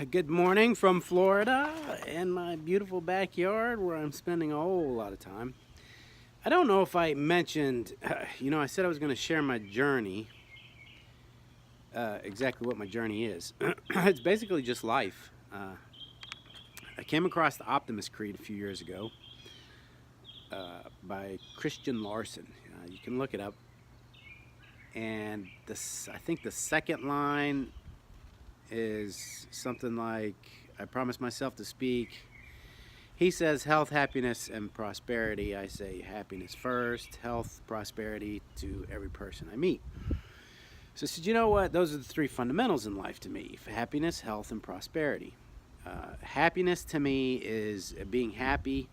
Good morning from Florida in my beautiful backyard where I'm spending a whole lot of time. I don't know if I mentioned, I said I was going to share my journey, exactly what my journey is. It's basically just life. I came across the Optimist Creed a few years ago by Christian Larson. You can look it up. And I think the second line is something like, I promise myself to speak. He says health, happiness, and prosperity. I say happiness first, health, prosperity to every person I meet. So I said, you know what? Those are the three fundamentals in life to me: happiness, health, and prosperity. Happiness to me is being happy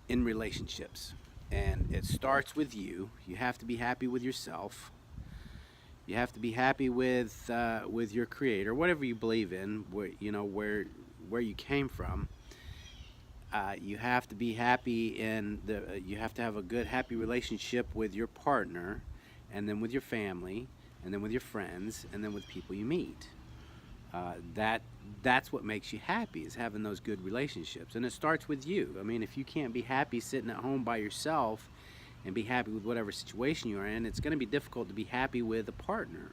in relationships. And it starts with you. You have to be happy with yourself. You have to be happy with your creator, whatever you believe in, where you came from. You have to be happy you have to have a good, happy relationship with your partner, and then with your family, and then with your friends, and then with people you meet. That's what makes you happy, is having those good relationships. And it starts with you. I mean, if you can't be happy sitting at home by yourself and be happy with whatever situation you're in, it's going to be difficult to be happy with a partner.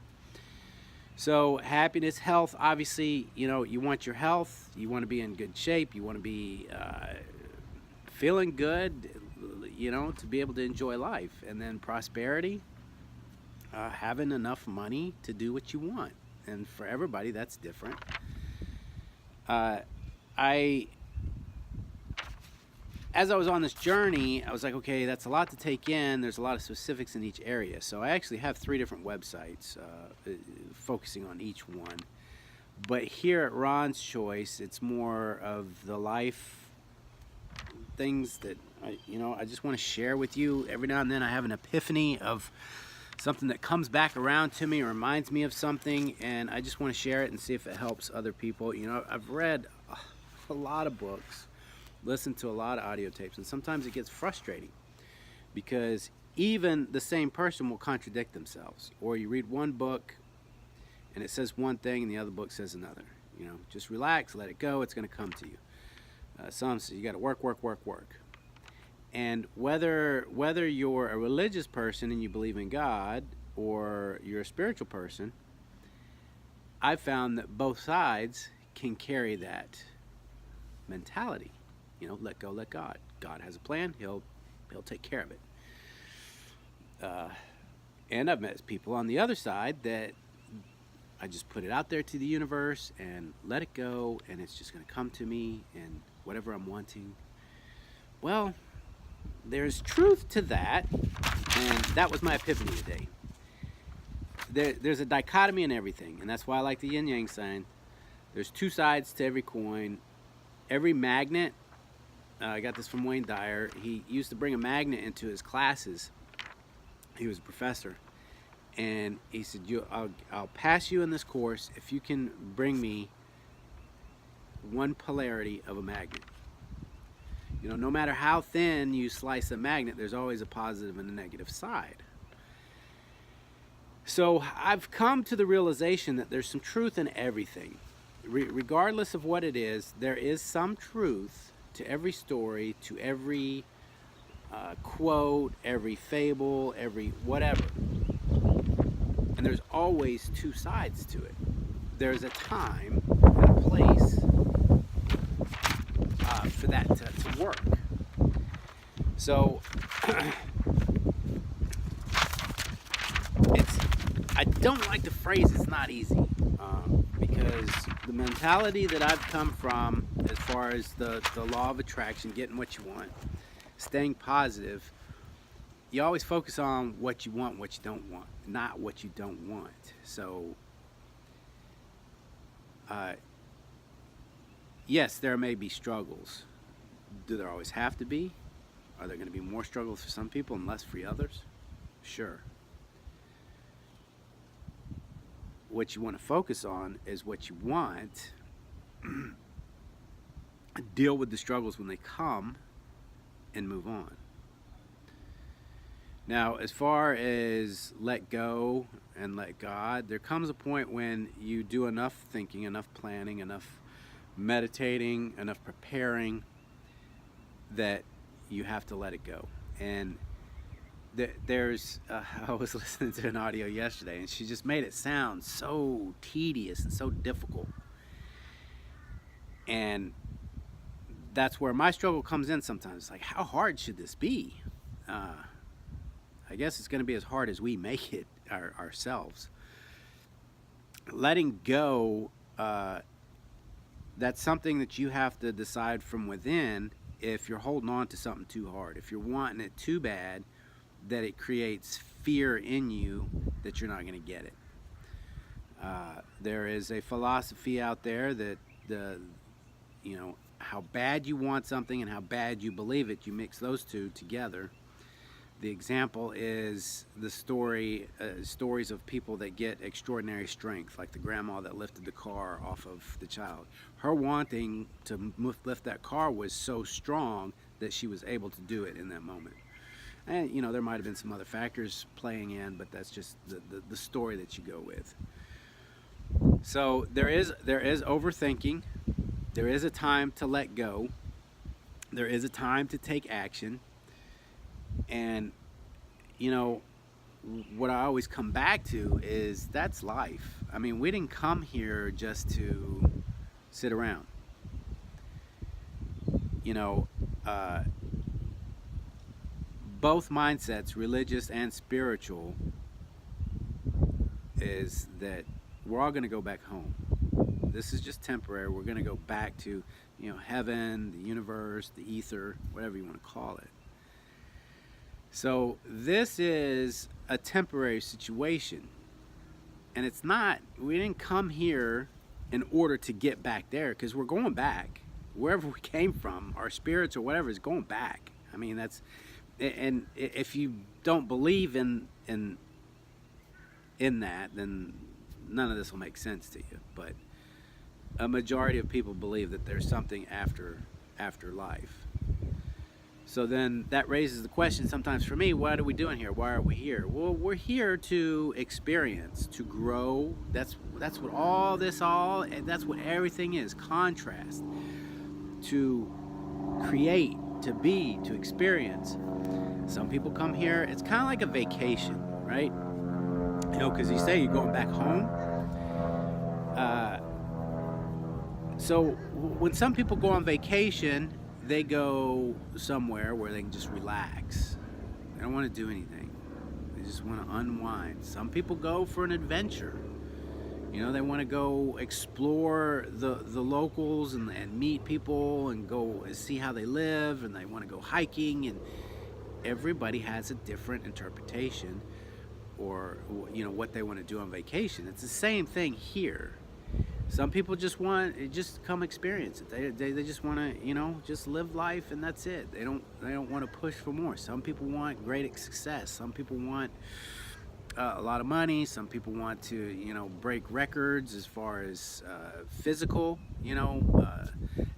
So happiness, health, obviously, you want your health, you want to be in good shape, you want to be feeling good, to be able to enjoy life. And then prosperity, having enough money to do what you want. And for everybody, that's different. I As I was on this journey, I was like, okay, that's a lot to take in. There's a lot of specifics in each area. So I actually have 3 different websites focusing on each one. But here at Ron's Choice, it's more of the life things that I just want to share with you. Every now and then I have an epiphany of something that comes back around to me or reminds me of something, and I just want to share it and see if it helps other people. I've read a lot of books, listened to a lot of audio tapes, and sometimes it gets frustrating because even the same person will contradict themselves. Or you read one book and it says one thing and the other book says another. Just relax, let it go, it's going to come to you. Some say you got to work. And whether you're a religious person and you believe in God, or you're a spiritual person, I've found that both sides can carry that mentality. Let go, let God. God has a plan. He'll take care of it. And I've met people on the other side that I just put it out there to the universe and let it go, and it's just going to come to me and whatever I'm wanting. Well, there's truth to that, and that was my epiphany today. There's a dichotomy in everything, and that's why I like the yin yang sign. There's 2 sides to every coin. Every magnet, I got this from Wayne Dyer. He used to bring a magnet into his classes. He was a professor, and he said, I'll pass you in this course if you can bring me one polarity of a magnet. No matter how thin you slice a magnet, there's always a positive and a negative side. So I've come to the realization that there's some truth in everything. Regardless of what it is, there is some truth to every story, to every quote, every fable, every whatever. And there's always 2 sides to it. There's a time and a place for that to work. So I don't like the phrase "it's not easy," because the mentality that I've come from, as far as the law of attraction, getting what you want, staying positive, you always focus on what you want, what you don't want, not what you don't want. So yes, there may be struggles. Do there always have to be? Are there going to be more struggles for some people and less for others? Sure. What you want to focus on is what you want. Deal with the struggles when they come and move on. Now, as far as let go and let God, there comes a point when you do enough thinking, enough planning, enough meditating, enough preparing, that you have to let it go. And there's I was listening to an audio yesterday, and she just made it sound so tedious and so difficult. And that's where my struggle comes in sometimes. Like, how hard should this be? Uh, I guess it's going to be as hard as we make it ourselves. Letting go, that's something that you have to decide from within. If you're holding on to something too hard, if you're wanting it too bad, that it creates fear in you that you're not going to get it. There is a philosophy out there that how bad you want something and how bad you believe it, you mix those two together. The example is the stories of people that get extraordinary strength, like the grandma that lifted the car off of the child. Her wanting to lift that car was so strong that she was able to do it in that moment. And there might have been some other factors playing in, but that's just the story that you go with. So there is overthinking. There is a time to let go. There is a time to take action. And what I always come back to is that's life. I mean, we didn't come here just to sit around. Both mindsets, religious and spiritual, is that we're all going to go back home. This is just temporary. We're going to go back to, heaven, the universe, the ether, whatever you want to call it. So this is a temporary situation. And it's not, we didn't come here in order to get back there, because we're going back. Wherever we came from, our spirits or whatever is going back. I mean, and if you don't believe in that, then none of this will make sense to you. But a majority of people believe that there's something after life. So then that raises the question sometimes for me, what are we doing here? Why are we here? Well, we're here to experience, to grow. That's what that's what everything is, contrast. To create, to be, to experience. Some people come here, it's kind of like a vacation, right? Because you say you're going back home. So when some people go on vacation, they go somewhere where they can just relax. They don't want to do anything. They just want to unwind. Some people go for an adventure. They want to go explore the locals and meet people and go see how they live, and they want to go hiking, and everybody has a different interpretation or what they want to do on vacation. It's the same thing here. Some people just come experience it. They just want to just live life, and that's it. They don't want to push for more. Some people want great success. Some people want a lot of money. Some people want to break records as far as physical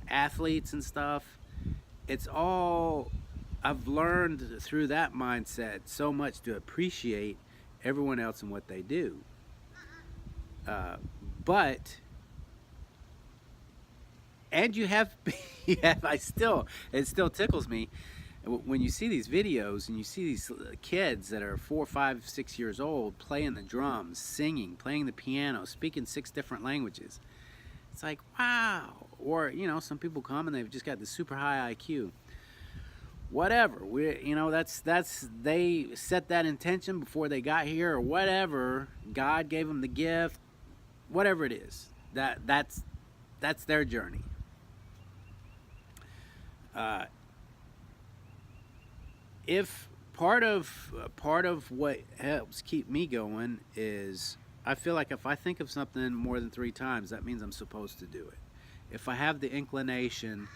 athletes and stuff. It's all, I've learned through that mindset so much to appreciate everyone else and what they do. But it still tickles me when you see these videos and you see these kids that are 4, 5, 6 years old playing the drums, singing, playing the piano, speaking 6 different languages. It's like, wow. Or some people come and they've just got this super high IQ. Whatever, that's they set that intention before they got here, or whatever. God gave them the gift, whatever it is. That's their journey. If part of what helps keep me going is, I feel like if I think of something more than 3 times, that means I'm supposed to do it. If I have the inclination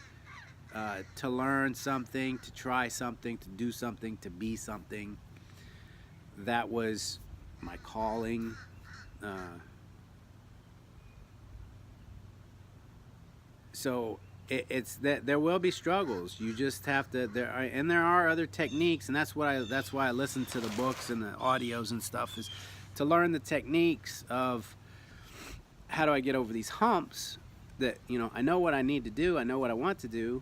to learn something, to try something, to do something, to be something, that was my calling. So it's that there will be struggles. You just have to there are other techniques, and that's why I listen to the books and the audios and stuff, is to learn the techniques of how do I get over these humps that, I know what I need to do, I know what I want to do,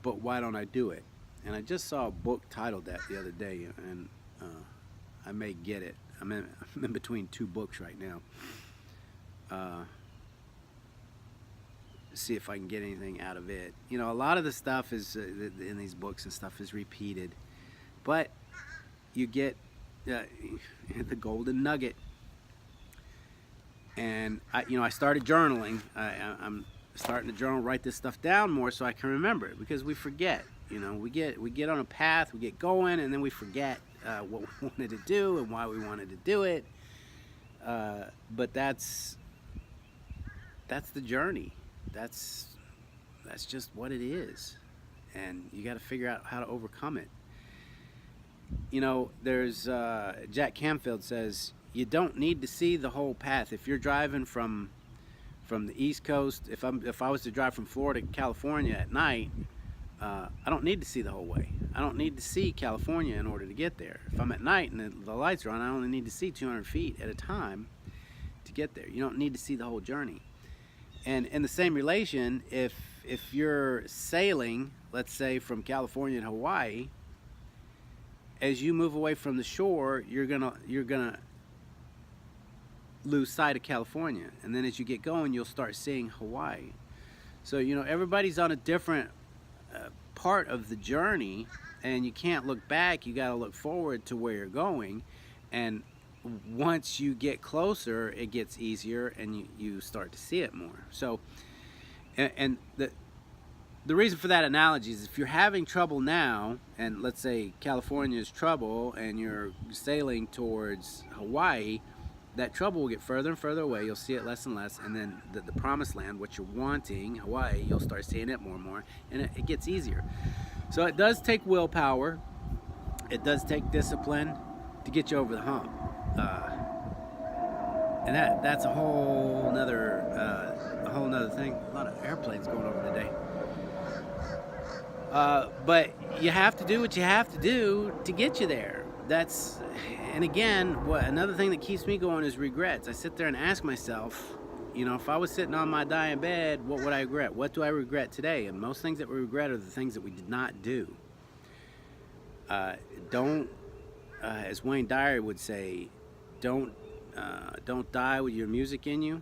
but why don't I do it? And I just saw a book titled that the other day, and I may get it. I'm in between two books right now. See if I can get anything out of it. A lot of the stuff is in these books and stuff is repeated, but you get the golden nugget. And I started journaling. I'm starting to journal, write this stuff down more so I can remember it, because we forget. We get on a path, we get going, and then we forget what we wanted to do and why we wanted to do it. But that's the journey. That's just what it is, and you got to figure out how to overcome it. There's Jack Canfield says you don't need to see the whole path. If you're driving from the East Coast, if I was to drive from Florida to California at night, I don't need to see the whole way. I don't need to see California in order to get there. If I'm at night and the lights are on, I only need to see 200 feet at a time to get there. You don't need to see the whole journey. And in the same relation, if you're sailing, let's say from California to Hawaii, as you move away from the shore, you're gonna lose sight of California, and then as you get going, you'll start seeing Hawaii. So everybody's on a different part of the journey, and you can't look back. You got to look forward to where you're going, and once you get closer, it gets easier, and you start to see it more. So, and the reason for that analogy is if you're having trouble now, and let's say California's trouble, and you're sailing towards Hawaii, that trouble will get further and further away. You'll see it less and less, and then the promised land, what you're wanting, Hawaii, you'll start seeing it more and more, and it gets easier. So it does take willpower. It does take discipline to get you over the hump. And that's a whole nother thing. A lot of airplanes going over today. But you have to do what you have to do to get you there. And again, another thing that keeps me going is regrets. I sit there and ask myself, if I was sitting on my dying bed, what would I regret? What do I regret today? And most things that we regret are the things that we did not do. As Wayne Dyer would say, don't die with your music in you.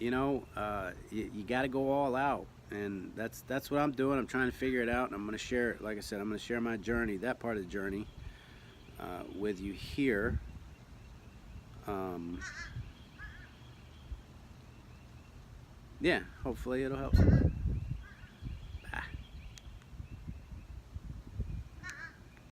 You got to go all out, and that's what I'm doing. I'm trying to figure it out, and I'm going to share it. Like I said, I'm going to share my journey, that part of the journey, with you here. Yeah, hopefully it'll help somebody.